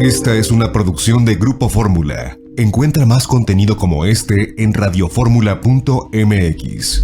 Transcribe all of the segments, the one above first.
Esta es una producción de Grupo Fórmula. Encuentra más contenido como este en radioformula.mx.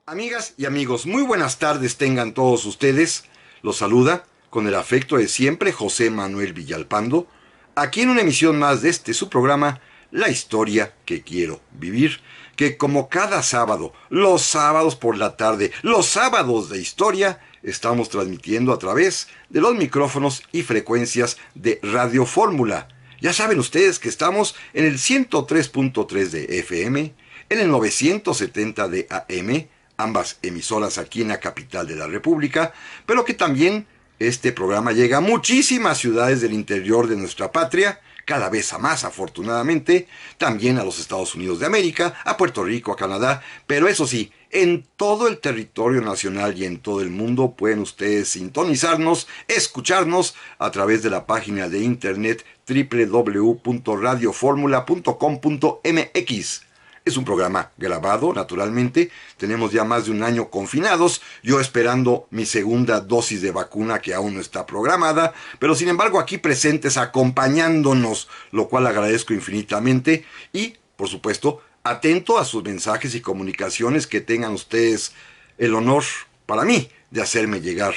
Amigas y amigos, muy buenas tardes tengan todos ustedes. Los saluda con el afecto de siempre José Manuel Villalpando, aquí en una emisión más de su programa, La Historia que Quiero Vivir, que como cada sábado, los sábados por la tarde, los sábados de historia, estamos transmitiendo a través de los micrófonos y frecuencias de Radio Fórmula. Ya saben ustedes que estamos en el 103.3 de FM, en el 970 de AM, ambas emisoras aquí en la capital de la República, pero que también este programa llega a muchísimas ciudades del interior de nuestra patria, cada vez a más afortunadamente, también a los Estados Unidos de América, a Puerto Rico, a Canadá, pero eso sí, en todo el territorio nacional y en todo el mundo pueden ustedes sintonizarnos, escucharnos a través de la página de internet www.radioformula.com.mx. Es un programa grabado, naturalmente. Tenemos ya más de un año confinados, yo esperando mi segunda dosis de vacuna que aún no está programada, pero sin embargo aquí presentes acompañándonos, lo cual agradezco infinitamente y, por supuesto, atento a sus mensajes y comunicaciones que tengan ustedes el honor para mí de hacerme llegar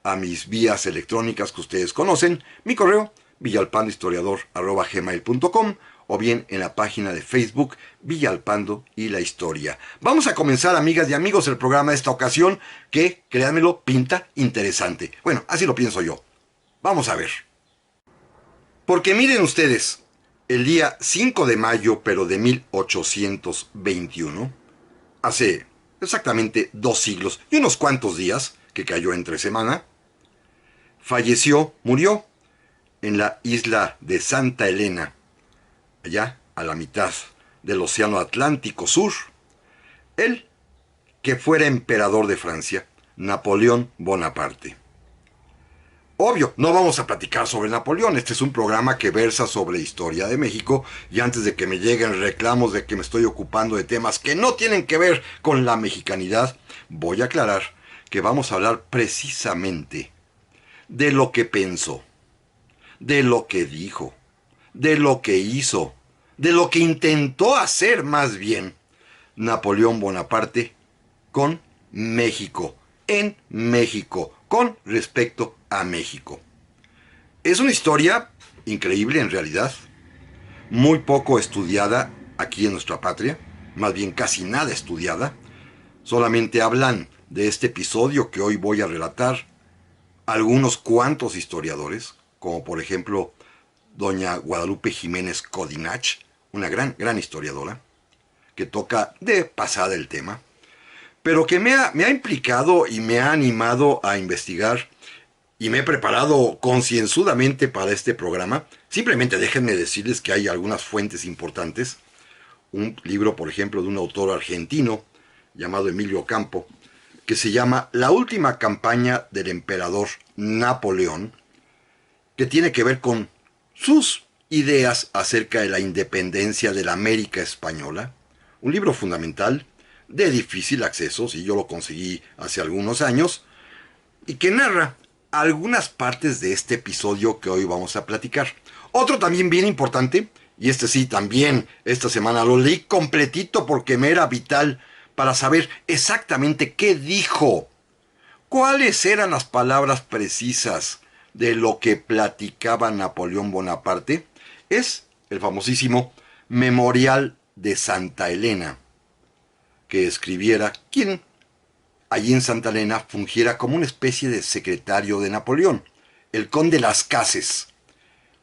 a mis vías electrónicas que ustedes conocen, mi correo villalpandohistoriador@gmail.com o bien en la página de Facebook Villalpando y la Historia. Vamos a comenzar, amigas y amigos, el programa de esta ocasión que, créanmelo, pinta interesante. Bueno, así lo pienso yo. Vamos a ver. Porque miren ustedes, el día 5 de mayo, pero de 1821, hace exactamente 2 siglos y unos cuantos días, que cayó entre semana, murió en la isla de Santa Elena, allá a la mitad del Océano Atlántico Sur, el que fuera emperador de Francia, Napoleón Bonaparte. Obvio, no vamos a platicar sobre Napoleón, este es un programa que versa sobre historia de México, y antes de que me lleguen reclamos de que me estoy ocupando de temas que no tienen que ver con la mexicanidad, voy a aclarar que vamos a hablar precisamente de lo que pensó, de lo que dijo, de lo que hizo, de lo que intentó hacer más bien Napoleón Bonaparte con México, en México, con respecto a México. Es una historia increíble en realidad, muy poco estudiada aquí en nuestra patria, más bien casi nada estudiada. Solamente hablan de este episodio que hoy voy a relatar algunos cuantos historiadores, como por ejemplo doña Guadalupe Jiménez Codinach, una gran historiadora, que toca de pasada el tema, pero que me ha implicado y me ha animado a investigar, y me he preparado concienzudamente para este programa. Simplemente déjenme decirles que hay algunas fuentes importantes. Un libro, por ejemplo, de un autor argentino llamado Emilio Campo, que se llama La última campaña del emperador Napoleón, que tiene que ver con sus ideas acerca de la independencia de la América Española. Un libro fundamental, de difícil acceso, si yo lo conseguí hace algunos años, y que narra algunas partes de este episodio que hoy vamos a platicar. Otro también bien importante, y este sí también esta semana lo leí completito porque me era vital para saber exactamente qué dijo, cuáles eran las palabras precisas de lo que platicaba Napoleón Bonaparte, es el famosísimo Memorial de Santa Elena, que escribiera quien allí en Santa Elena fungiera como una especie de secretario de Napoleón, el conde Las Cases.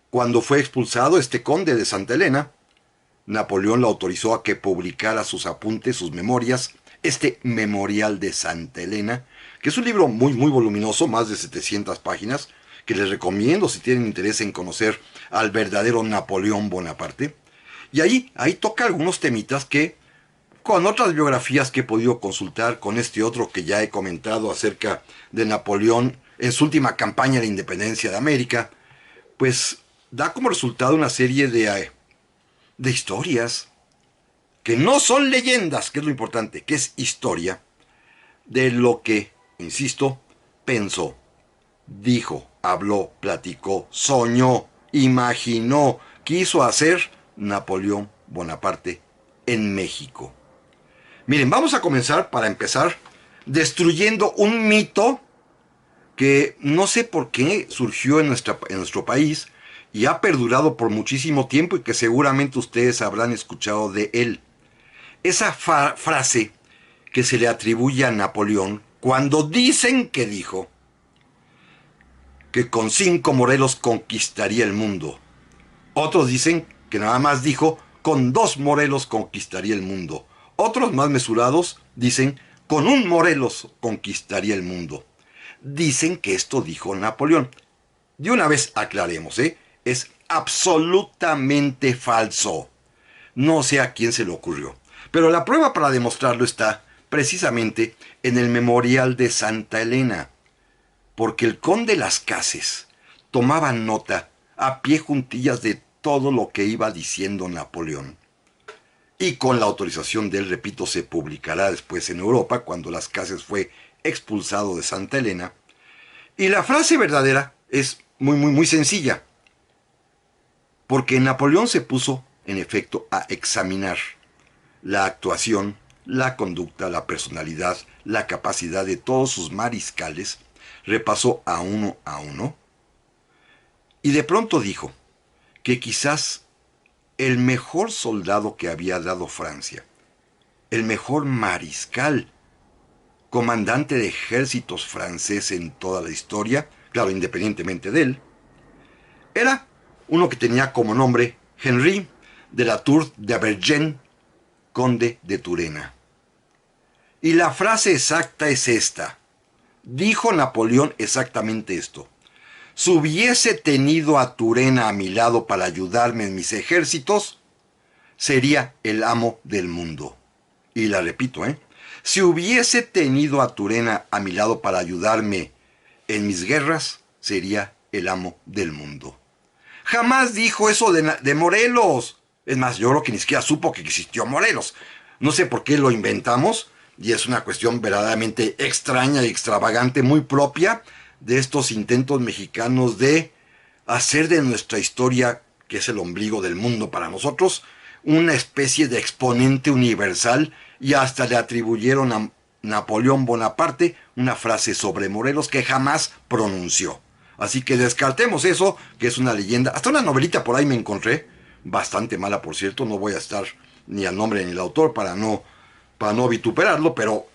Cuando fue expulsado este conde de Santa Elena, Napoleón lo autorizó a que publicara sus apuntes, sus memorias, este Memorial de Santa Elena, que es un libro muy voluminoso, más de 700 páginas, que les recomiendo si tienen interés en conocer al verdadero Napoleón Bonaparte. Y ahí toca algunos temitas que con otras biografías que he podido consultar, con este otro que ya he comentado acerca de Napoleón en su última campaña de la independencia de América, pues da como resultado una serie de historias que no son leyendas, que es lo importante, que es historia de lo que, insisto, pensó, dijo, habló, platicó, soñó, imaginó, quiso hacer Napoleón Bonaparte en México. Miren, vamos a comenzar, para empezar, destruyendo un mito que no sé por qué surgió en nuestro país y ha perdurado por muchísimo tiempo y que seguramente ustedes habrán escuchado de él. Esa frase que se le atribuye a Napoleón cuando dicen que dijo que con 5 Morelos conquistaría el mundo. Otros dicen que nada más dijo con 2 Morelos conquistaría el mundo. Otros más mesurados dicen con 1 Morelos conquistaría el mundo. Dicen que esto dijo Napoleón. De una vez aclaremos, es absolutamente falso. No sé a quién se le ocurrió. Pero la prueba para demostrarlo está precisamente en el memorial de Santa Elena. Porque el conde Las Cases tomaba nota a pie juntillas de todo lo que iba diciendo Napoleón. Y con la autorización de él, repito, se publicará después en Europa, cuando Las Cases fue expulsado de Santa Elena. Y la frase verdadera es muy sencilla. Porque Napoleón se puso, en efecto, a examinar la actuación, la conducta, la personalidad, la capacidad de todos sus mariscales, repasó a uno, y de pronto dijo que quizás el mejor soldado que había dado Francia, el mejor mariscal, comandante de ejércitos francés en toda la historia, claro, independientemente de él, era uno que tenía como nombre Henri de la Tour de Vergennes, conde de Turena. Y la frase exacta es esta. Dijo Napoleón exactamente esto. Si hubiese tenido a Turena a mi lado para ayudarme en mis ejércitos, sería el amo del mundo. Y la repito, si hubiese tenido a Turena a mi lado para ayudarme en mis guerras, sería el amo del mundo. Jamás dijo eso de Morelos. Es más, yo creo que ni siquiera supo que existió Morelos. No sé por qué lo inventamos, y es una cuestión verdaderamente extraña y extravagante, muy propia de estos intentos mexicanos de hacer de nuestra historia, que es el ombligo del mundo para nosotros, una especie de exponente universal, y hasta le atribuyeron a Napoleón Bonaparte una frase sobre Morelos que jamás pronunció. Así que descartemos eso, que es una leyenda. Hasta una novelita por ahí me encontré, bastante mala por cierto, no voy a estar ni al nombre ni el autor para no vituperarlo, pero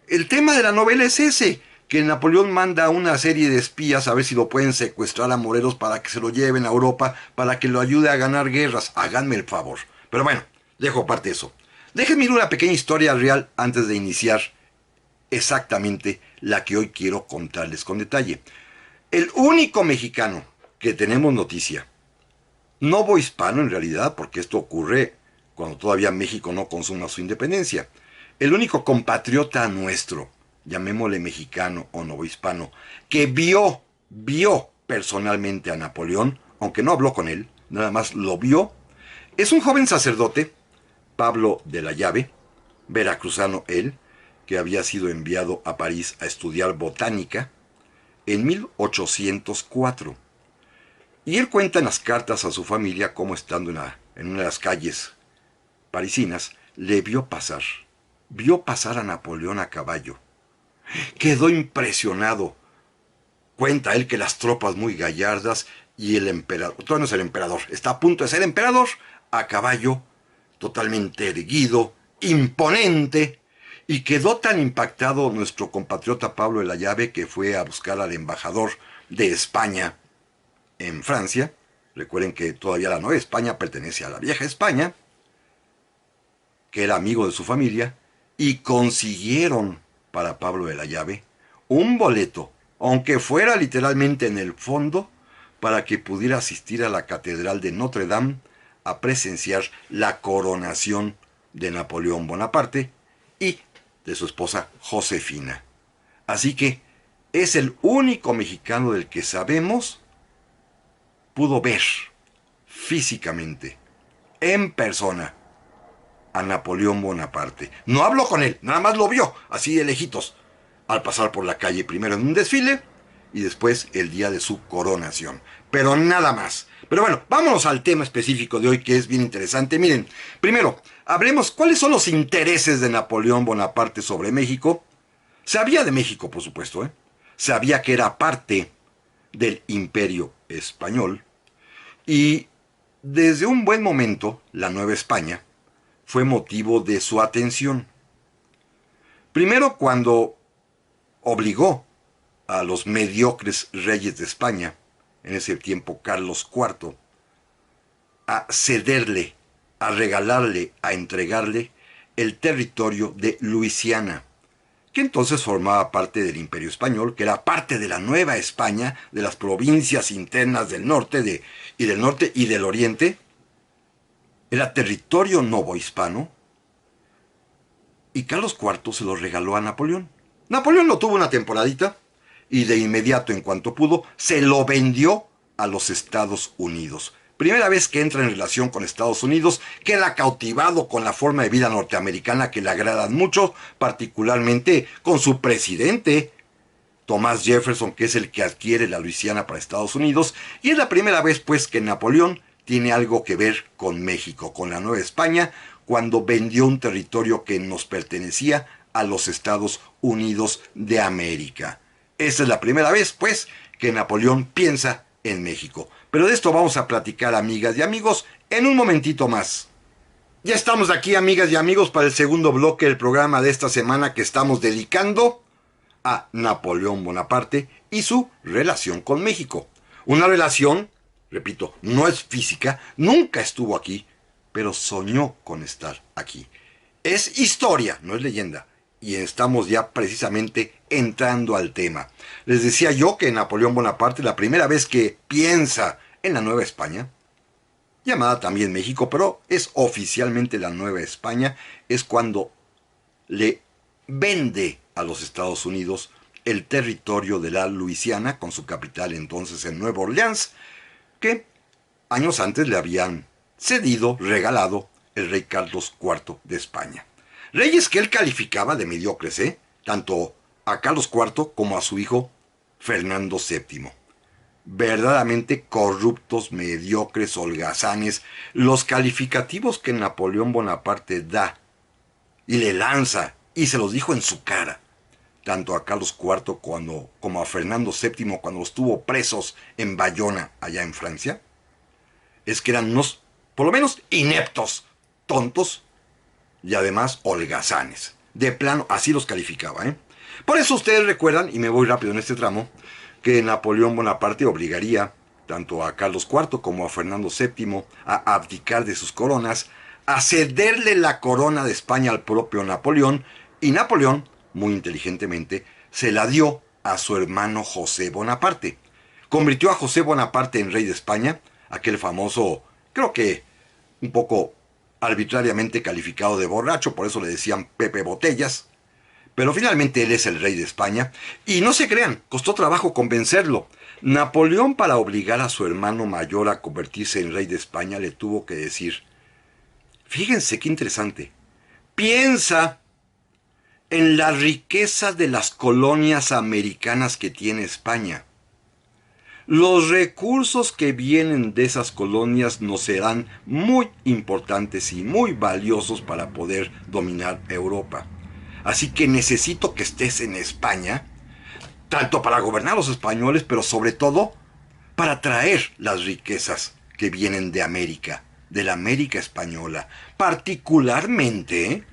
el tema de la novela es ese, que Napoleón manda a una serie de espías a ver si lo pueden secuestrar a Morelos para que se lo lleven a Europa, para que lo ayude a ganar guerras. Háganme el favor. Pero bueno, dejo aparte eso. Déjenme ir una pequeña historia real antes de iniciar exactamente la que hoy quiero contarles con detalle. El único mexicano que tenemos noticia, novohispano en realidad, porque esto ocurre cuando todavía México no consuma su independencia, el único compatriota nuestro, llamémosle mexicano o novohispano, que vio personalmente a Napoleón, aunque no habló con él, nada más lo vio, es un joven sacerdote, Pablo de la Llave, veracruzano él, que había sido enviado a París a estudiar botánica en 1804. Y él cuenta en las cartas a su familia cómo, estando en una de las calles parisinas, le vio pasar a Napoleón a caballo. Quedó impresionado. Cuenta él que las tropas muy gallardas y el emperador, todavía no es el emperador, está a punto de ser emperador, a caballo, totalmente erguido, imponente, y quedó tan impactado nuestro compatriota Pablo de la Llave que fue a buscar al embajador de España en Francia. Recuerden que todavía la Nueva España pertenece a la Vieja España, que era amigo de su familia, y consiguieron para Pablo de la Llave un boleto, aunque fuera literalmente en el fondo, para que pudiera asistir a la Catedral de Notre Dame a presenciar la coronación de Napoleón Bonaparte y de su esposa Josefina. Así que es el único mexicano del que sabemos pudo ver físicamente, en persona, a Napoleón Bonaparte. No habló con él, nada más lo vio, así de lejitos, al pasar por la calle, primero en un desfile y después el día de su coronación. Pero nada más. Pero bueno, vámonos al tema específico de hoy, que es bien interesante. Miren, primero, hablemos cuáles son los intereses de Napoleón Bonaparte sobre México. Sabía de México, por supuesto, ¿eh? Sabía que era parte del Imperio Español. Y desde un buen momento, la Nueva España fue motivo de su atención. Primero cuando obligó a los mediocres reyes de España, en ese tiempo Carlos IV, a cederle, a regalarle, a entregarle el territorio de Luisiana, que entonces formaba parte del Imperio Español, que era parte de la Nueva España, de las provincias internas del norte, del norte y del oriente. Era territorio novohispano, y Carlos IV se lo regaló a Napoleón. Napoleón lo tuvo una temporadita, y de inmediato, en cuanto pudo, se lo vendió a los Estados Unidos. Primera vez que entra en relación con Estados Unidos, queda cautivado con la forma de vida norteamericana que le agradan mucho, particularmente con su presidente, Thomas Jefferson, que es el que adquiere la Luisiana para Estados Unidos, y es la primera vez pues que Napoleón tiene algo que ver con México, con la Nueva España, cuando vendió un territorio que nos pertenecía a los Estados Unidos de América. Esa es la primera vez, pues, que Napoleón piensa en México. Pero de esto vamos a platicar, amigas y amigos, en un momentito más. Ya estamos aquí, amigas y amigos, para el segundo bloque del programa de esta semana que estamos dedicando a Napoleón Bonaparte y su relación con México. Una relación, repito, no es física, nunca estuvo aquí, pero soñó con estar aquí. Es historia, no es leyenda. Y estamos ya precisamente entrando al tema. Les decía yo que Napoleón Bonaparte, la primera vez que piensa en la Nueva España, llamada también México, pero es oficialmente la Nueva España, es cuando le vende a los Estados Unidos el territorio de la Luisiana, con su capital entonces en Nueva Orleans, que años antes le habían cedido, regalado, el rey Carlos IV de España. Reyes que él calificaba de mediocres, tanto a Carlos IV como a su hijo Fernando VII. Verdaderamente corruptos, mediocres, holgazanes, los calificativos que Napoleón Bonaparte da y le lanza, y se los dijo en su cara, tanto a Carlos IV como a Fernando VII cuando los tuvo presos en Bayona, allá en Francia, es que eran unos, por lo menos, ineptos, tontos, y además holgazanes. De plano, así los calificaba, Por eso ustedes recuerdan, y me voy rápido en este tramo, que Napoleón Bonaparte obligaría tanto a Carlos IV como a Fernando VII a abdicar de sus coronas, a cederle la corona de España al propio Napoleón, y Napoleón, muy inteligentemente, se la dio a su hermano José Bonaparte. Convirtió a José Bonaparte en rey de España, aquel famoso, creo que un poco arbitrariamente calificado de borracho, por eso le decían Pepe Botellas, pero finalmente él es el rey de España, y no se crean, costó trabajo convencerlo. Napoleón, para obligar a su hermano mayor a convertirse en rey de España, le tuvo que decir, fíjense qué interesante, piensa en la riqueza de las colonias americanas que tiene España. Los recursos que vienen de esas colonias nos serán muy importantes y muy valiosos para poder dominar Europa. Así que necesito que estés en España, tanto para gobernar a los españoles, pero sobre todo para traer las riquezas que vienen de América, de la América española, particularmente,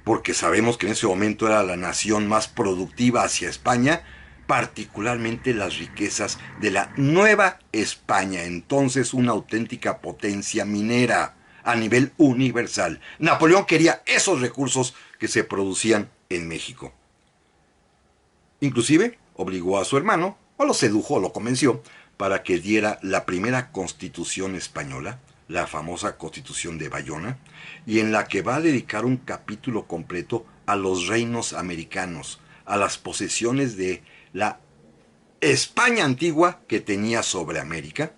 porque sabemos que en ese momento era la nación más productiva hacia España, particularmente las riquezas de la Nueva España, entonces una auténtica potencia minera a nivel universal. Napoleón quería esos recursos que se producían en México. Inclusive obligó a su hermano, o lo sedujo, o lo convenció, para que diera la primera constitución española, la famosa Constitución de Bayona, y en la que va a dedicar un capítulo completo a los reinos americanos, a las posesiones de la España antigua que tenía sobre América,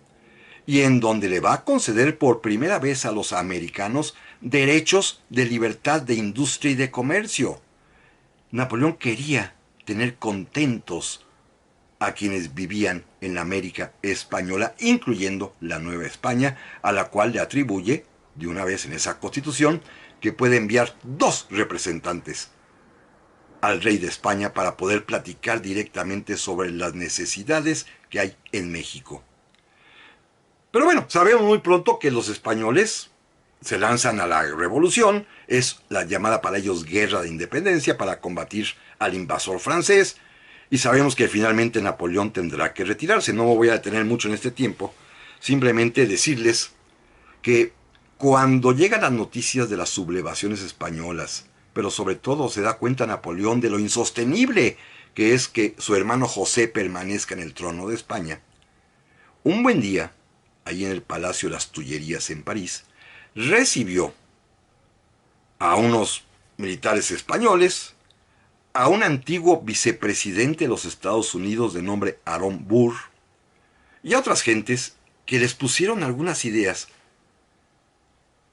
y en donde le va a conceder por primera vez a los americanos derechos de libertad de industria y de comercio. Napoleón quería tener contentos a quienes vivían en la América española, incluyendo la Nueva España, a la cual le atribuye, de una vez en esa constitución, que puede enviar 2 representantes al rey de España para poder platicar directamente sobre las necesidades que hay en México. Pero bueno, sabemos muy pronto que los españoles se lanzan a la revolución, es la llamada para ellos guerra de independencia para combatir al invasor francés, y sabemos que finalmente Napoleón tendrá que retirarse. No me voy a detener mucho en este tiempo, simplemente decirles que cuando llegan las noticias de las sublevaciones españolas, pero sobre todo se da cuenta Napoleón de lo insostenible que es que su hermano José permanezca en el trono de España, un buen día, ahí en el Palacio de las Tullerías en París, recibió a unos militares españoles, a un antiguo vicepresidente de los Estados Unidos de nombre Aaron Burr, y a otras gentes que les pusieron algunas ideas,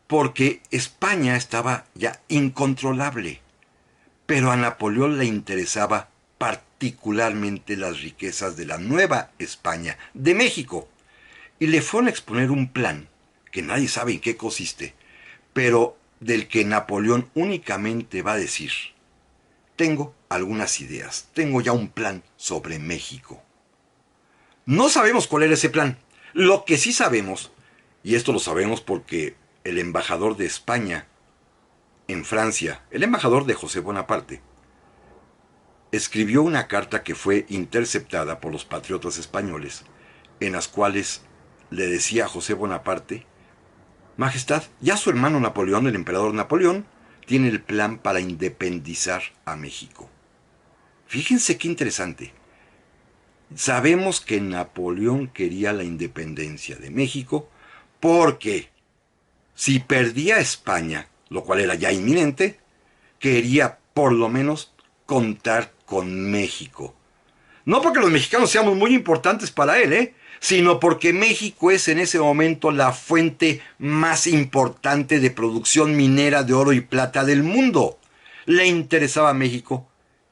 porque España estaba ya incontrolable, pero a Napoleón le interesaba particularmente las riquezas de la Nueva España, de México, y le fueron a exponer un plan que nadie sabe en qué consiste, pero del que Napoleón únicamente va a decir: tengo algunas ideas, tengo ya un plan sobre México. No sabemos cuál era ese plan. Lo que sí sabemos, y esto lo sabemos porque el embajador de España en Francia, el embajador de José Bonaparte, escribió una carta que fue interceptada por los patriotas españoles, en las cuales le decía a José Bonaparte: Majestad, ya su hermano Napoleón, el emperador Napoleón, tiene el plan para independizar a México. Fíjense qué interesante. Sabemos que Napoleón quería la independencia de México porque si perdía España, lo cual era ya inminente, quería por lo menos contar con México. No porque los mexicanos seamos muy importantes para él, sino porque México es en ese momento la fuente más importante de producción minera de oro y plata del mundo. Le interesaba a México,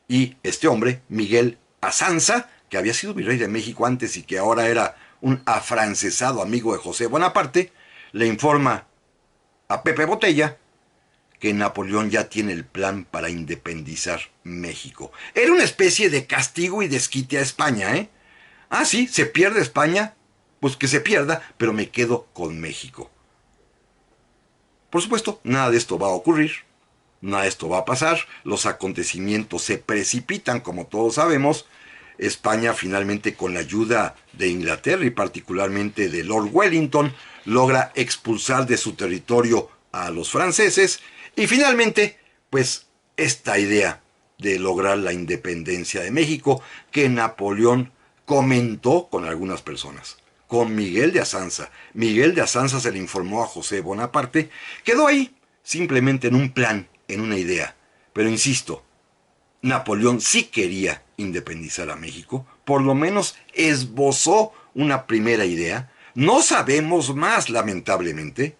y este hombre, Miguel Azanza, que había sido virrey de México antes y que ahora era un afrancesado amigo de José Bonaparte, le informa a Pepe Botella que Napoleón ya tiene el plan para independizar México. Era una especie de castigo y desquite a España, Ah, sí, se pierde España, pues que se pierda, pero me quedo con México. Por supuesto, nada de esto va a ocurrir, nada de esto va a pasar, los acontecimientos se precipitan, como todos sabemos. España finalmente, con la ayuda de Inglaterra y particularmente de Lord Wellington, logra expulsar de su territorio a los franceses, y finalmente, pues, esta idea de lograr la independencia de México, que Napoleón comentó con algunas personas, con Miguel de Azanza. Miguel de Azanza se le informó a José Bonaparte, quedó ahí, simplemente en un plan, en una idea. Pero insisto, Napoleón sí quería independizar a México, por lo menos esbozó una primera idea. No sabemos más, lamentablemente,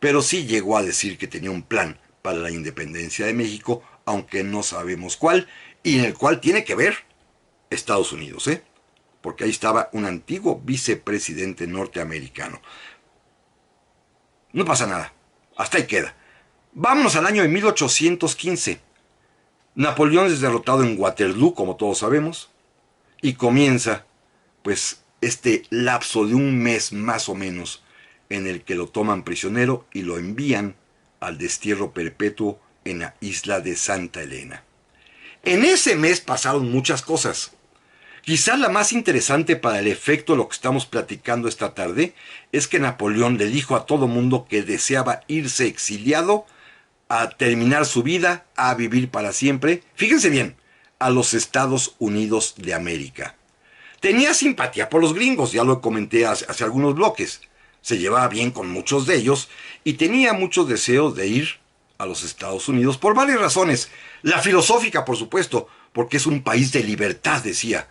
pero sí llegó a decir que tenía un plan para la independencia de México, aunque no sabemos cuál, y en el cual tiene que ver Estados Unidos, porque ahí estaba un antiguo vicepresidente norteamericano. No pasa nada, hasta ahí queda. Vámonos al año de 1815. Napoleón es derrotado en Waterloo, como todos sabemos, y comienza, pues, este lapso de un mes más o menos, en el que lo toman prisionero y lo envían al destierro perpetuo en la isla de Santa Elena. En ese mes pasaron muchas cosas. Quizás la más interesante para el efecto de lo que estamos platicando esta tarde es que Napoleón le dijo a todo mundo que deseaba irse exiliado, a terminar su vida, a vivir para siempre, fíjense bien, a los Estados Unidos de América. Tenía simpatía por los gringos, ya lo comenté hace algunos bloques. se llevaba bien con muchos de ellos y tenía muchos deseos de ir a los Estados Unidos por varias razones. La filosófica, por supuesto, porque es un país de libertad, decía.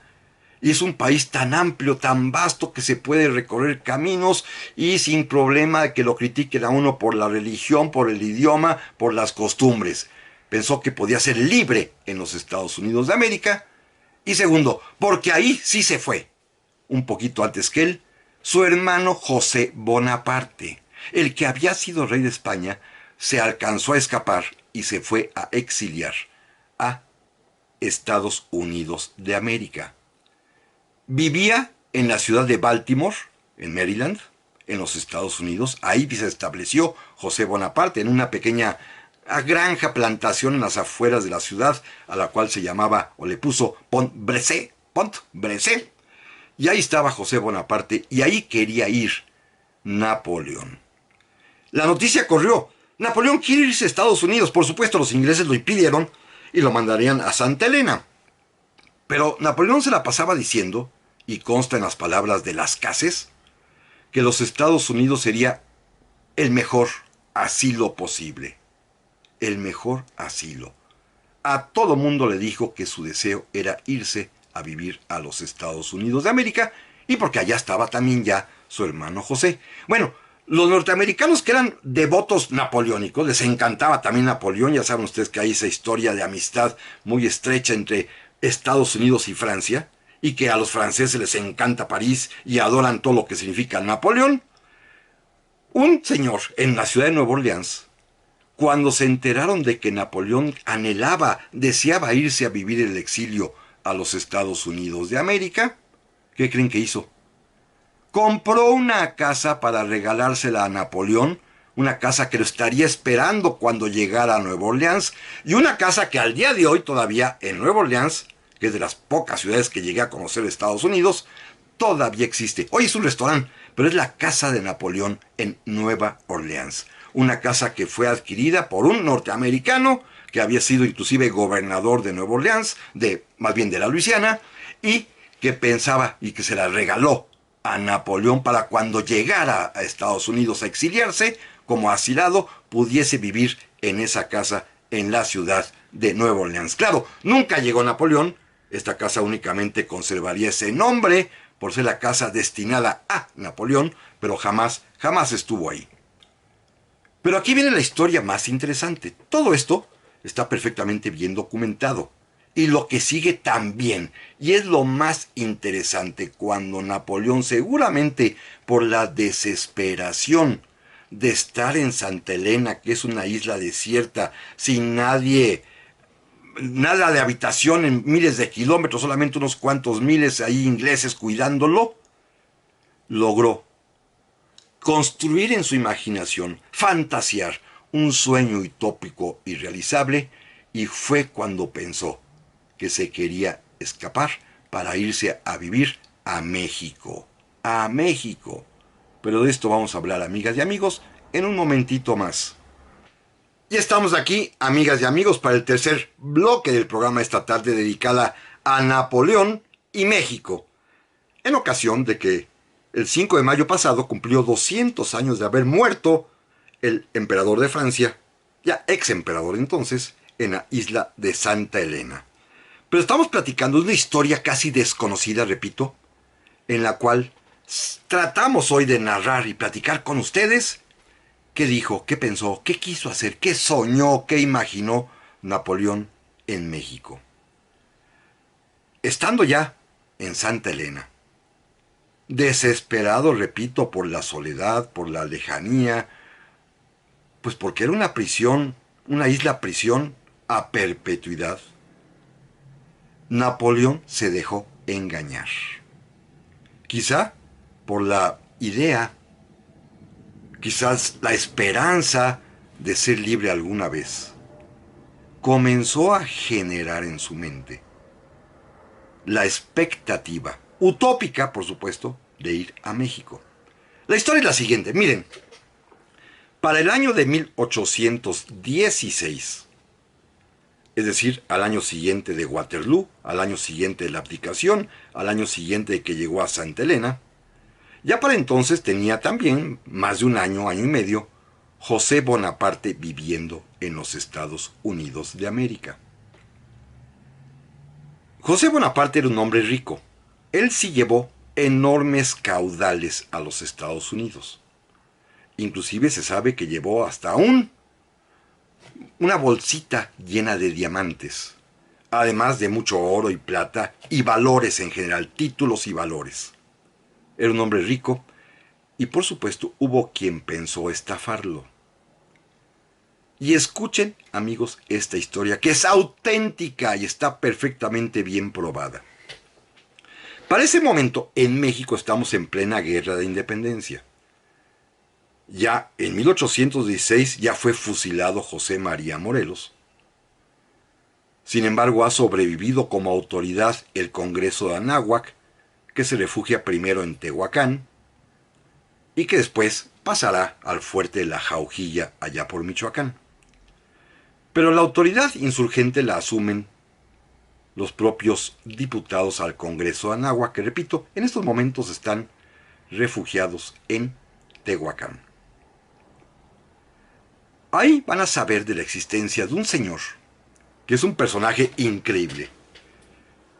Y es un país tan amplio, tan vasto, que se puede recorrer caminos y sin problema de que lo critiquen a uno por la religión, por el idioma, por las costumbres. Pensó que podía ser libre en los Estados Unidos de América. Y segundo, porque ahí sí se fue, un poquito antes que él, su hermano José Bonaparte. El que había sido rey de España se alcanzó a escapar y se fue a exiliar a Estados Unidos de América. Vivía en la ciudad de Baltimore, en Maryland, en los Estados Unidos. Ahí se estableció José Bonaparte en una pequeña granja, plantación en las afueras de la ciudad, a la cual se llamaba, o le puso Pont-Bressé. Y ahí estaba José Bonaparte, y ahí quería ir Napoleón. La noticia corrió. Napoleón quiere irse a Estados Unidos. Por supuesto, los ingleses lo impidieron y lo mandarían a Santa Elena. Pero Napoleón se la pasaba diciendo, y consta en las palabras de Las Cases, que los Estados Unidos sería el mejor asilo posible. El mejor asilo. A todo mundo le dijo que su deseo era irse a vivir a los Estados Unidos de América, y porque allá estaba también ya su hermano José. Bueno, los norteamericanos, que eran devotos napoleónicos, les encantaba también Napoleón. Ya saben ustedes que hay esa historia de amistad muy estrecha entre Estados Unidos y Francia, y que a los franceses les encanta París y adoran todo lo que significa Napoleón. Un señor en la ciudad de Nueva Orleans, cuando se enteraron de que Napoleón deseaba irse a vivir el exilio a los Estados Unidos de América, ¿qué creen que hizo? Compró una casa para regalársela a Napoleón, una casa que lo estaría esperando cuando llegara a Nueva Orleans, y una casa que al día de hoy todavía en Nueva Orleans, que es de las pocas ciudades que llegué a conocer de Estados Unidos, todavía existe. Hoy es un restaurante, pero es la casa de Napoleón en Nueva Orleans. Una casa que fue adquirida por un norteamericano que había sido inclusive gobernador de Nueva Orleans, más bien de la Luisiana, y que pensaba y que se la regaló a Napoleón para cuando llegara a Estados Unidos a exiliarse, como asilado, pudiese vivir en esa casa en la ciudad de Nueva Orleans. Claro, nunca llegó Napoleón. Esta casa únicamente conservaría ese nombre por ser la casa destinada a Napoleón, pero jamás estuvo ahí. Pero aquí viene la historia más interesante. Todo esto está perfectamente bien documentado. Y lo que sigue también, y es lo más interesante, cuando Napoleón, seguramente por la desesperación de estar en Santa Elena, que es una isla desierta, sin nadie, nada de habitación en miles de kilómetros, solamente unos cuantos miles ahí ingleses cuidándolo, logró construir en su imaginación, fantasear un sueño utópico irrealizable, y fue cuando pensó que se quería escapar para irse a vivir a México. A México. Pero de esto vamos a hablar, amigas y amigos, en un momentito más. Ya estamos aquí, amigas y amigos, para el tercer bloque del programa esta tarde dedicada a Napoleón y México, en ocasión de que el 5 de mayo pasado cumplió 200 años de haber muerto el emperador de Francia, ya ex emperador entonces, en la isla de Santa Elena. Pero estamos platicando de una historia casi desconocida, repito, en la cual tratamos hoy de narrar y platicar con ustedes qué dijo, qué pensó, qué quiso hacer, qué soñó, qué imaginó Napoleón en México. Estando ya en Santa Elena, desesperado, repito, por la soledad, por la lejanía, pues porque era una prisión, una isla prisión a perpetuidad, Napoleón se dejó engañar. Quizá por la idea, quizás la esperanza de ser libre alguna vez, comenzó a generar en su mente la expectativa, utópica por supuesto, de ir a México. La historia es la siguiente, miren, para el año de 1816, es decir, al año siguiente de Waterloo, al año siguiente de la abdicación, al año siguiente de que llegó a Santa Elena, Ya para entonces tenía también más de un año, año y medio, José Bonaparte viviendo en los Estados Unidos de América. José Bonaparte era un hombre rico. Él sí llevó enormes caudales a los Estados Unidos. Inclusive se sabe que llevó hasta una bolsita llena de diamantes, además de mucho oro y plata y valores en general, títulos y valores. Era un hombre rico y por supuesto hubo quien pensó estafarlo. Y escuchen, amigos, esta historia que es auténtica y está perfectamente bien probada. Para ese momento, en México estamos en plena guerra de independencia. Ya en 1816 ya fue fusilado José María Morelos. Sin embargo, ha sobrevivido como autoridad el Congreso de Anáhuac, que se refugia primero en Tehuacán y que después pasará al fuerte de la Jaujilla allá por Michoacán. Pero la autoridad insurgente la asumen los propios diputados al Congreso de Anáhuac, que repito, en estos momentos están refugiados en Tehuacán. Ahí van a saber de la existencia de un señor, que es un personaje increíble,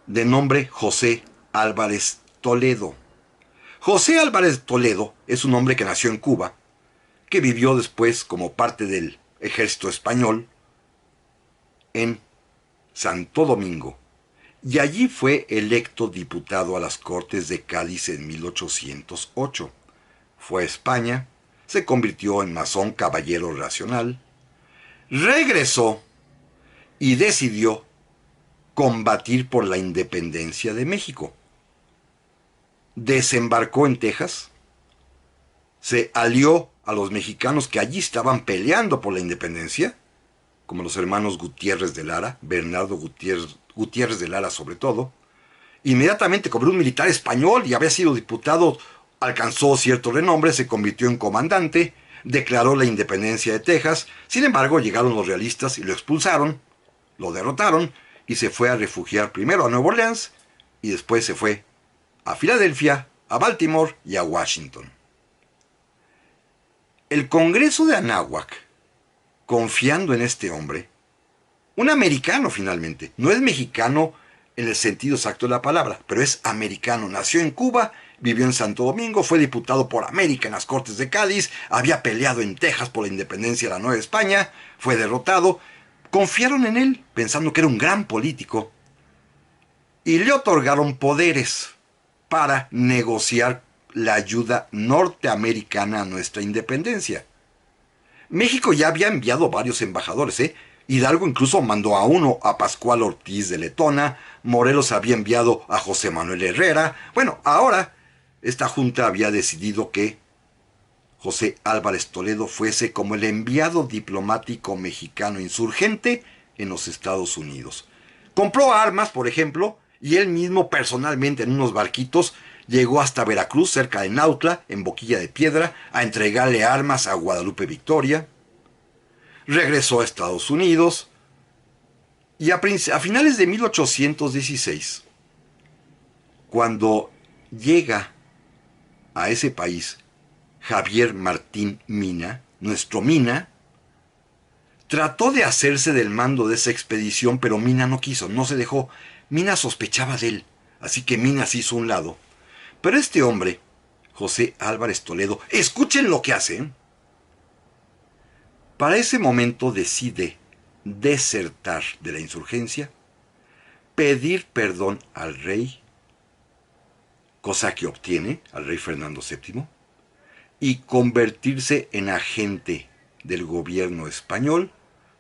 de nombre José Álvarez Toledo. José Álvarez Toledo es un hombre que nació en Cuba, que vivió después como parte del ejército español en Santo Domingo, y allí fue electo diputado a las Cortes de Cádiz en 1808. Fue a España, se convirtió en masón caballero racional, regresó y decidió combatir por la independencia de México. Desembarcó en Texas, se alió a los mexicanos que allí estaban peleando por la independencia, como los hermanos Gutiérrez de Lara, Bernardo Gutiérrez de Lara sobre todo. Inmediatamente cobró un militar español y había sido diputado, alcanzó cierto renombre, se convirtió en comandante, declaró la independencia de Texas. Sin embargo, llegaron los realistas y lo expulsaron, lo derrotaron y se fue a refugiar primero a Nueva Orleans y después se fue a Filadelfia, a Baltimore y a Washington. El Congreso de Anáhuac, confiando en este hombre, un americano finalmente, no es mexicano en el sentido exacto de la palabra, pero es americano, nació en Cuba, vivió en Santo Domingo, fue diputado por América en las Cortes de Cádiz, había peleado en Texas por la independencia de la Nueva España, fue derrotado, confiaron en él pensando que era un gran político y le otorgaron poderes para negociar la ayuda norteamericana a nuestra independencia. México ya había enviado varios embajadores, Hidalgo incluso mandó a uno, a Pascual Ortiz de Letona, Morelos había enviado a José Manuel Herrera. Bueno, ahora esta junta había decidido que José Álvarez Toledo fuese como el enviado diplomático mexicano insurgente en los Estados Unidos. Compró armas, por ejemplo, y él mismo personalmente en unos barquitos llegó hasta Veracruz, cerca de Nautla, en Boquilla de Piedra, a entregarle armas a Guadalupe Victoria. Regresó a Estados Unidos y a finales de 1816, cuando llega a ese país Javier Martín Mina, nuestro Mina, trató de hacerse del mando de esa expedición, pero Mina no quiso, no se dejó. Mina sospechaba de él, así que Mina se hizo a un lado. Pero este hombre, José Álvarez Toledo, escuchen lo que hace. Para ese momento decide desertar de la insurgencia, pedir perdón al rey, cosa que obtiene al rey Fernando VII, y convertirse en agente del gobierno español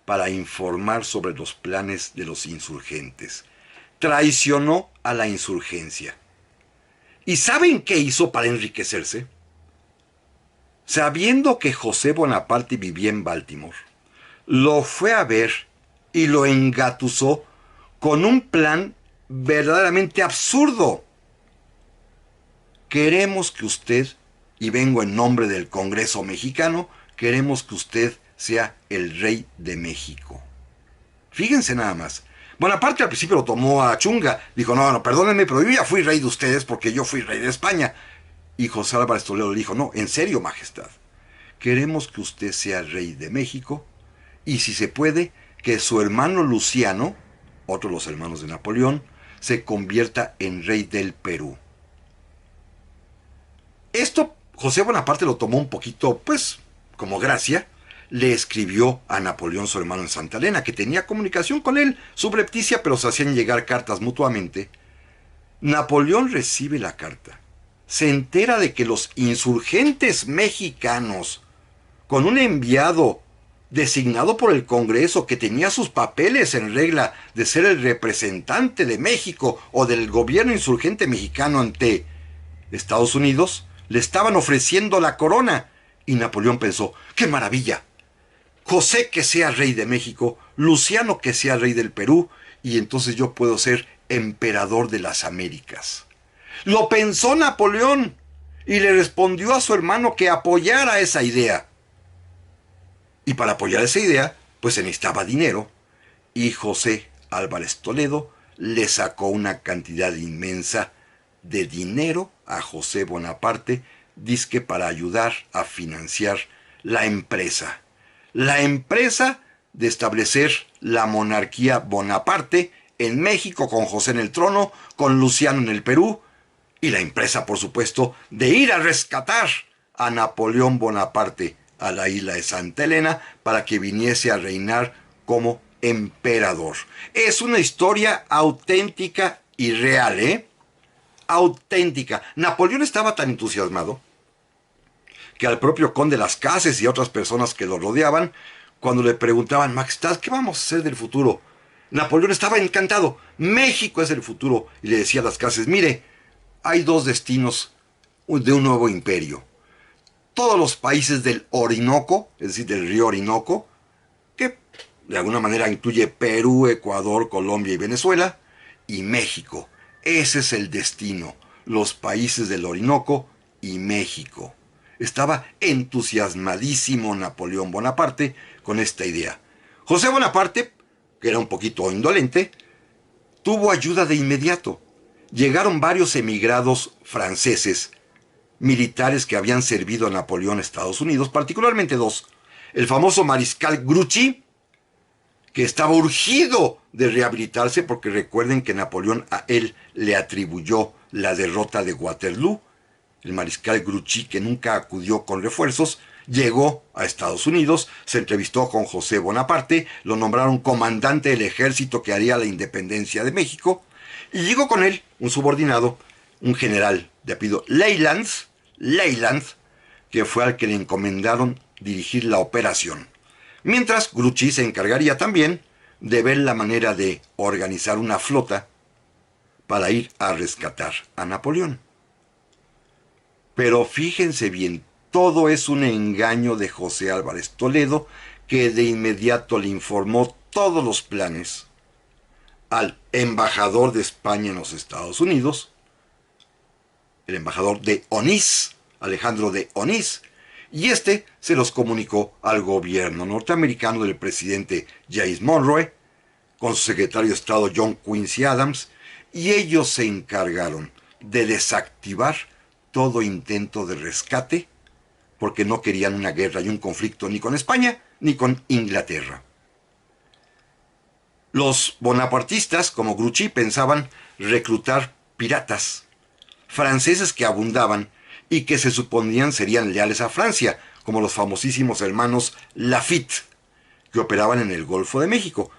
para informar sobre los planes de los insurgentes. Traicionó a la insurgencia. ¿Y saben qué hizo para enriquecerse? Sabiendo que José Bonaparte vivía en Baltimore, lo fue a ver y lo engatusó con un plan verdaderamente absurdo. Queremos que usted, y vengo en nombre del Congreso mexicano, queremos que usted sea el rey de México. Fíjense nada más. Bonaparte al principio lo tomó a chunga. Dijo, no, perdónenme, pero yo ya fui rey de ustedes porque yo fui rey de España. Y José Álvarez Toledo le dijo, no, en serio, Majestad, queremos que usted sea rey de México y si se puede, que su hermano Luciano, otro de los hermanos de Napoleón, se convierta en rey del Perú. Esto José Bonaparte lo tomó un poquito, pues, como gracia. Le escribió a Napoleón, su hermano, en Santa Elena, que tenía comunicación con él, subrepticia, pero se hacían llegar cartas mutuamente. Napoleón recibe la carta. Se entera de que los insurgentes mexicanos, con un enviado designado por el Congreso que tenía sus papeles en regla de ser el representante de México o del gobierno insurgente mexicano ante Estados Unidos, le estaban ofreciendo la corona. Y Napoleón pensó, ¡qué maravilla! José que sea rey de México, Luciano que sea rey del Perú, y entonces yo puedo ser emperador de las Américas. Lo pensó Napoleón y le respondió a su hermano que apoyara esa idea. Y para apoyar esa idea, pues se necesitaba dinero, y José Álvarez Toledo le sacó una cantidad inmensa de dinero a José Bonaparte, dizque para ayudar a financiar la empresa de establecer la monarquía Bonaparte en México, con José en el trono, con Luciano en el Perú, y la empresa, por supuesto, de ir a rescatar a Napoleón Bonaparte a la isla de Santa Elena para que viniese a reinar como emperador. Es una historia auténtica y real, ¿eh? Auténtica. Napoleón estaba tan entusiasmado que al propio conde Las Cases y a otras personas que lo rodeaban, cuando le preguntaban, Majestad, ¿qué vamos a hacer del futuro? Napoleón estaba encantado. México es el futuro. Y le decía a Las Cases, mire, hay dos destinos de un nuevo imperio. Todos los países del Orinoco, es decir, del río Orinoco, que de alguna manera incluye Perú, Ecuador, Colombia y Venezuela, y México. Ese es el destino, los países del Orinoco y México. Estaba entusiasmadísimo Napoleón Bonaparte con esta idea. José Bonaparte, que era un poquito indolente, tuvo ayuda de inmediato. Llegaron varios emigrados franceses, militares que habían servido a Napoleón en Estados Unidos, particularmente dos. El famoso mariscal Grouchy, que estaba urgido de rehabilitarse porque recuerden que Napoleón a él le atribuyó la derrota de Waterloo. El mariscal Grouchy, que nunca acudió con refuerzos, llegó a Estados Unidos, se entrevistó con José Bonaparte, lo nombraron comandante del ejército que haría la independencia de México, y llegó con él un subordinado, un general de apellido Leyland, que fue al que le encomendaron dirigir la operación. Mientras Grouchy se encargaría también de ver la manera de organizar una flota para ir a rescatar a Napoleón. Pero fíjense bien, todo es un engaño de José Álvarez Toledo, que de inmediato le informó todos los planes al embajador de España en los Estados Unidos, el embajador de Onís, Alejandro de Onís, y este se los comunicó al gobierno norteamericano del presidente James Monroe, con su secretario de Estado John Quincy Adams, y ellos se encargaron de desactivar todo intento de rescate, porque no querían una guerra y un conflicto ni con España ni con Inglaterra. Los bonapartistas, como Grouchy, pensaban reclutar piratas franceses que abundaban y que se suponían serían leales a Francia, como los famosísimos hermanos Lafitte, que operaban en el Golfo de México.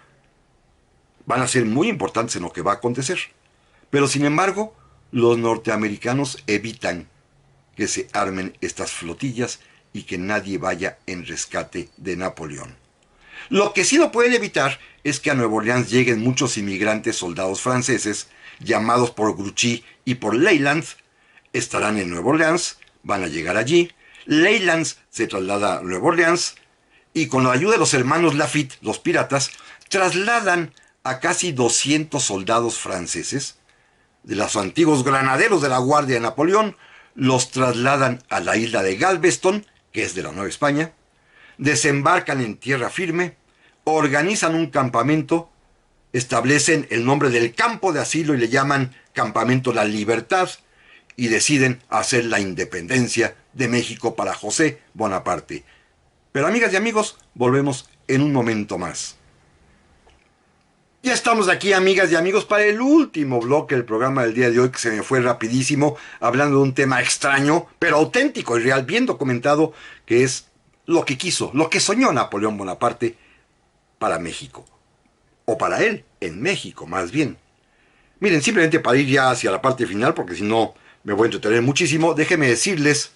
Van a ser muy importantes en lo que va a acontecer. Pero sin embargo, los norteamericanos evitan que se armen estas flotillas y que nadie vaya en rescate de Napoleón. Lo que sí no pueden evitar es que a Nueva Orleans lleguen muchos inmigrantes soldados franceses, llamados por Grouchy y por Leyland. Estarán en Nueva Orleans, van a llegar allí. Leyland se traslada a Nueva Orleans y con la ayuda de los hermanos Lafitte, los piratas, trasladan a casi 200 soldados franceses de los antiguos granaderos de la Guardia de Napoleón, los trasladan a la isla de Galveston, que es de la Nueva España, desembarcan en tierra firme, organizan un campamento, establecen el nombre del campo de asilo y le llaman Campamento La Libertad, y deciden hacer la independencia de México para José Bonaparte. Pero amigas y amigos, volvemos en un momento más. Ya estamos aquí, amigas y amigos, para el último bloque del programa del día de hoy, que se me fue rapidísimo, hablando de un tema extraño, pero auténtico y real, bien documentado, que es lo que quiso, lo que soñó Napoleón Bonaparte para México. O para él, en México, más bien. Miren, simplemente para ir ya hacia la parte final, porque si no me voy a entretener muchísimo, déjenme decirles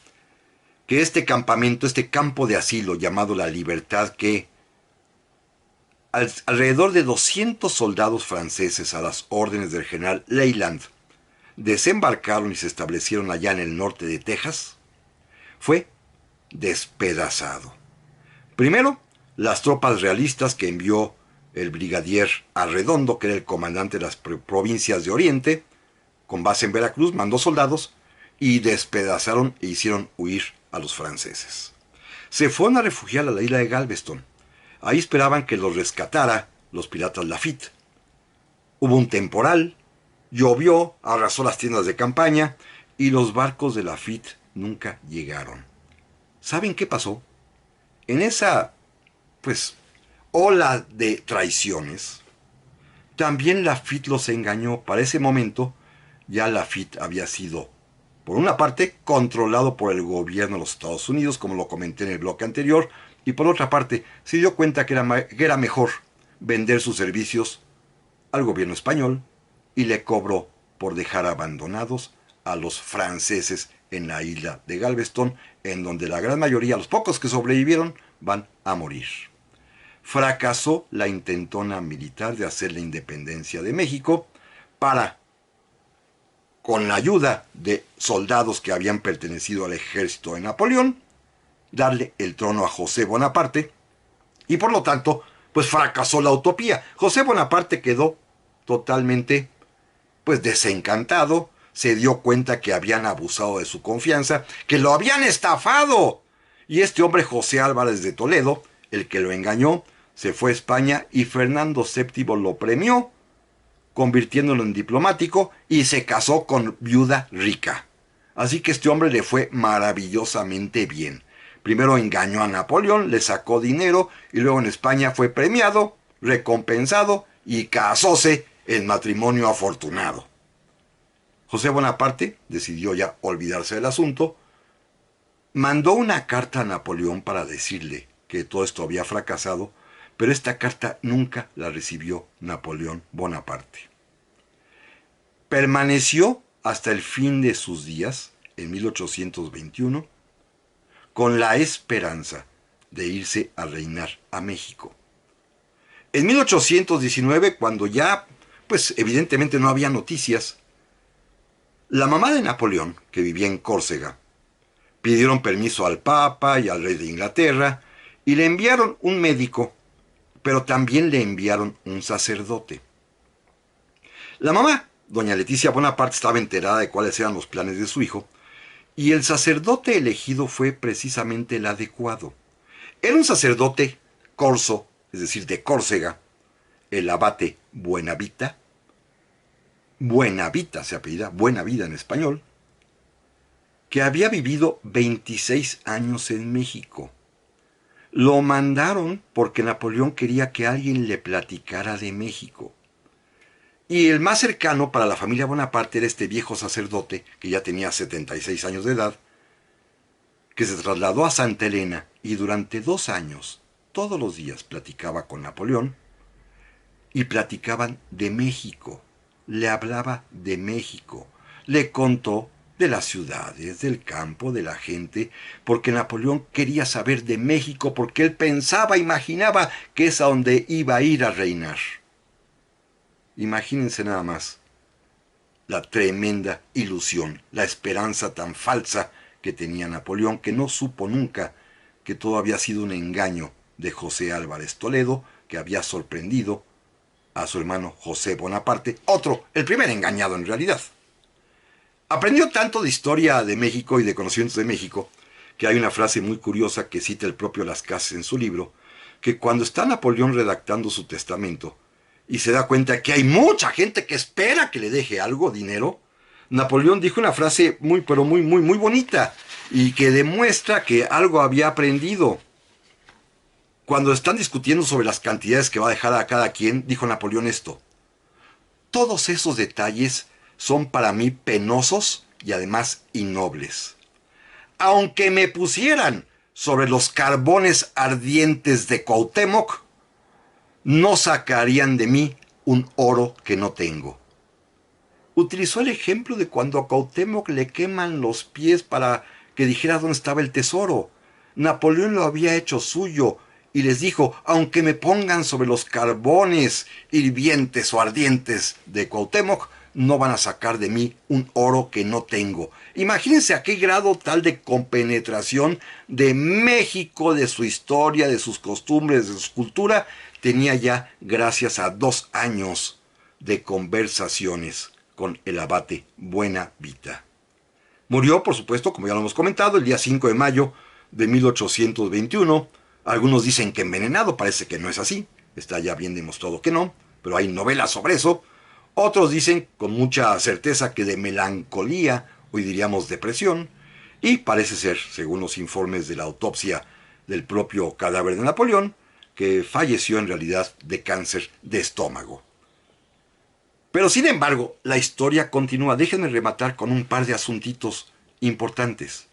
que este campamento, este campo de asilo llamado La Libertad, que alrededor de 200 soldados franceses a las órdenes del general Leyland desembarcaron y se establecieron allá en el norte de Texas, fue despedazado. Primero, las tropas realistas que envió el brigadier Arredondo, que era el comandante de las provincias de Oriente, con base en Veracruz, mandó soldados y despedazaron e hicieron huir a los franceses. Se fueron a refugiar a la isla de Galveston. Ahí esperaban que los rescatara los piratas Lafitte. Hubo un temporal, llovió, arrasó las tiendas de campaña y los barcos de Lafitte nunca llegaron. ¿Saben qué pasó? En esa, ola de traiciones, también Lafitte los engañó. Para ese momento, ya Lafitte había sido, por una parte, controlado por el gobierno de los Estados Unidos, como lo comenté en el bloque anterior, y por otra parte, se dio cuenta que era mejor vender sus servicios al gobierno español y le cobró por dejar abandonados a los franceses en la isla de Galveston, en donde la gran mayoría, los pocos que sobrevivieron, van a morir. Fracasó la intentona militar de hacer la independencia de México para, con la ayuda de soldados que habían pertenecido al ejército de Napoleón, darle el trono a José Bonaparte, y por lo tanto, fracasó la utopía. José Bonaparte quedó totalmente, desencantado, se dio cuenta que habían abusado de su confianza, que lo habían estafado. Y este hombre, José Álvarez de Toledo, el que lo engañó, se fue a España y Fernando VII lo premió, convirtiéndolo en diplomático, y se casó con viuda rica. Así que este hombre le fue maravillosamente bien. Primero engañó a Napoleón, le sacó dinero, y luego en España fue premiado, recompensado, y casóse en matrimonio afortunado. José Bonaparte decidió ya olvidarse del asunto, mandó una carta a Napoleón para decirle que todo esto había fracasado, pero esta carta nunca la recibió Napoleón Bonaparte. Permaneció hasta el fin de sus días, en 1821, con la esperanza de irse a reinar a México. En 1819, cuando ya, evidentemente no había noticias, la mamá de Napoleón, que vivía en Córcega, pidieron permiso al Papa y al rey de Inglaterra y le enviaron un médico, pero también le enviaron un sacerdote. La mamá, doña Leticia Bonaparte, estaba enterada de cuáles eran los planes de su hijo, y el sacerdote elegido fue precisamente el adecuado. Era un sacerdote corso, es decir, de Córcega, el abate Buenavita. Buenavita se apellida, Buena Vida en español, que había vivido 26 años en México. Lo mandaron porque Napoleón quería que alguien le platicara de México. Y el más cercano para la familia Bonaparte era este viejo sacerdote, que ya tenía 76 años de edad, que se trasladó a Santa Elena y durante 2 años, todos los días, platicaba con Napoleón y platicaban de México. Le hablaba de México, le contó de las ciudades, del campo, de la gente, porque Napoleón quería saber de México, porque él pensaba, imaginaba que es a donde iba a ir a reinar. Imagínense nada más la tremenda ilusión, la esperanza tan falsa que tenía Napoleón, que no supo nunca que todo había sido un engaño de José Álvarez Toledo, que había sorprendido a su hermano José Bonaparte, el primer engañado en realidad. Aprendió tanto de historia de México y de conocimientos de México, que hay una frase muy curiosa que cita el propio Las Casas en su libro, que cuando está Napoleón redactando su testamento y se da cuenta que hay mucha gente que espera que le deje algo, dinero, Napoleón dijo una frase muy bonita y que demuestra que algo había aprendido. Cuando están discutiendo sobre las cantidades que va a dejar a cada quien, dijo Napoleón esto: todos esos detalles son para mí penosos y además innobles. Aunque me pusieran sobre los carbones ardientes de Cuauhtémoc, no sacarían de mí un oro que no tengo. Utilizó el ejemplo de cuando a Cuauhtémoc le queman los pies para que dijera dónde estaba el tesoro. Napoleón lo había hecho suyo y les dijo: aunque me pongan sobre los carbones hirvientes o ardientes de Cuauhtémoc, no van a sacar de mí un oro que no tengo. Imagínense a qué grado tal de compenetración de México, de su historia, de sus costumbres, de su cultura, tenía ya gracias a 2 años de conversaciones con el abate Buenavita. Murió, por supuesto, como ya lo hemos comentado, el día 5 de mayo de 1821. Algunos dicen que envenenado, parece que no es así. Está ya bien demostrado que no, pero hay novelas sobre eso. Otros dicen con mucha certeza que de melancolía, hoy diríamos depresión, y parece ser, según los informes de la autopsia del propio cadáver de Napoleón, que falleció en realidad de cáncer de estómago. Pero sin embargo, la historia continúa. Déjenme rematar con un par de asuntitos importantes.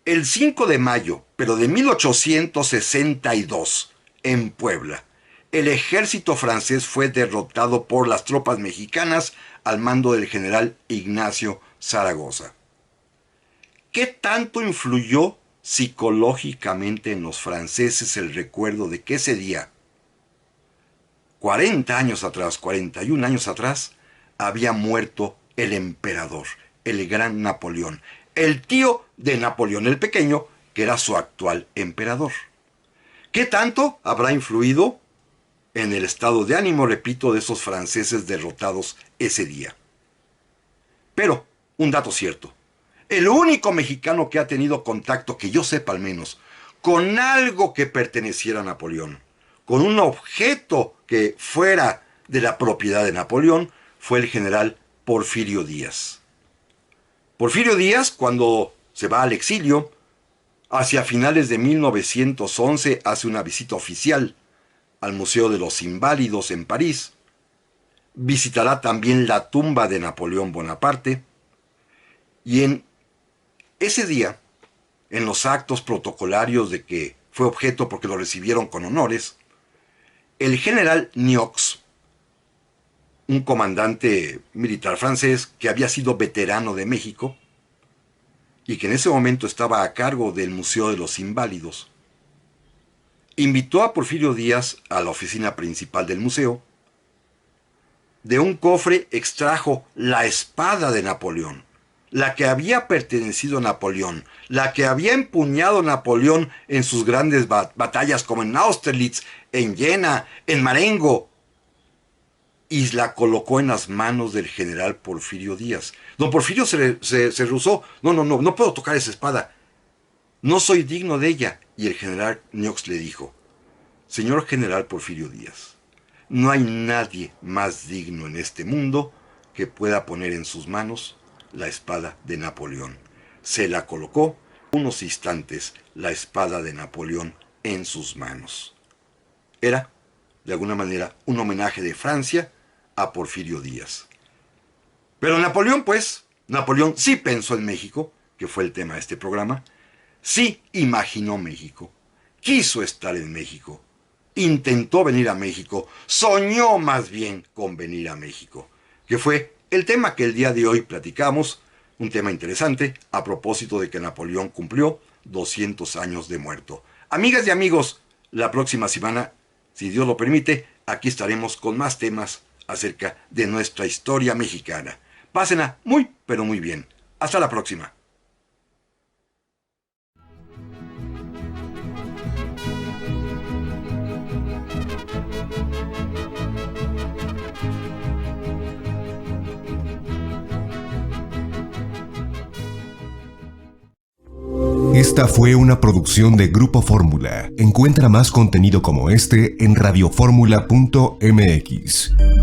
El 5 de mayo, pero de 1862, en Puebla, el ejército francés fue derrotado por las tropas mexicanas al mando del general Ignacio Zaragoza. ¿Qué tanto influyó psicológicamente en los franceses el recuerdo de que ese día, 41 años atrás, había muerto el emperador, el gran Napoleón, el tío de Napoleón el Pequeño, que era su actual emperador? ¿Qué tanto habrá influido en el estado de ánimo, repito, de esos franceses derrotados ese día? Pero, un dato cierto: el único mexicano que ha tenido contacto, que yo sepa al menos, con algo que perteneciera a Napoleón, con un objeto que fuera de la propiedad de Napoleón, fue el general Porfirio Díaz. Porfirio Díaz, cuando se va al exilio, hacia finales de 1911 hace una visita oficial al Museo de los Inválidos en París. Visitará también la tumba de Napoleón Bonaparte. Y en ese día, en los actos protocolarios de que fue objeto porque lo recibieron con honores, el general Niox, un comandante militar francés que había sido veterano de México y que en ese momento estaba a cargo del Museo de los Inválidos, invitó a Porfirio Díaz a la oficina principal del museo. De un cofre extrajo la espada de Napoleón, la que había pertenecido a Napoleón, la que había empuñado Napoleón en sus grandes batallas como en Austerlitz, en Jena, en Marengo, y la colocó en las manos del general Porfirio Díaz. Don Porfirio se rehusó. No puedo tocar esa espada. No soy digno de ella. Y el general Niox le dijo: señor general Porfirio Díaz, no hay nadie más digno en este mundo que pueda poner en sus manos la espada de Napoleón. Se la colocó. Unos instantes, la espada de Napoleón en sus manos. Era, de alguna manera, un homenaje de Francia a Porfirio Díaz. Pero Napoleón sí pensó en México, que fue el tema de este programa. Sí imaginó México, quiso estar en México, intentó venir a México, soñó más bien con venir a México, que fue el tema que el día de hoy platicamos, un tema interesante a propósito de que Napoleón cumplió 200 años de muerto. Amigas y amigos, la próxima semana, si Dios lo permite, aquí estaremos con más temas acerca de nuestra historia mexicana. Pásenla muy, pero muy bien. Hasta la próxima. Esta fue una producción de Grupo Fórmula. Encuentra más contenido como este en radioformula.mx.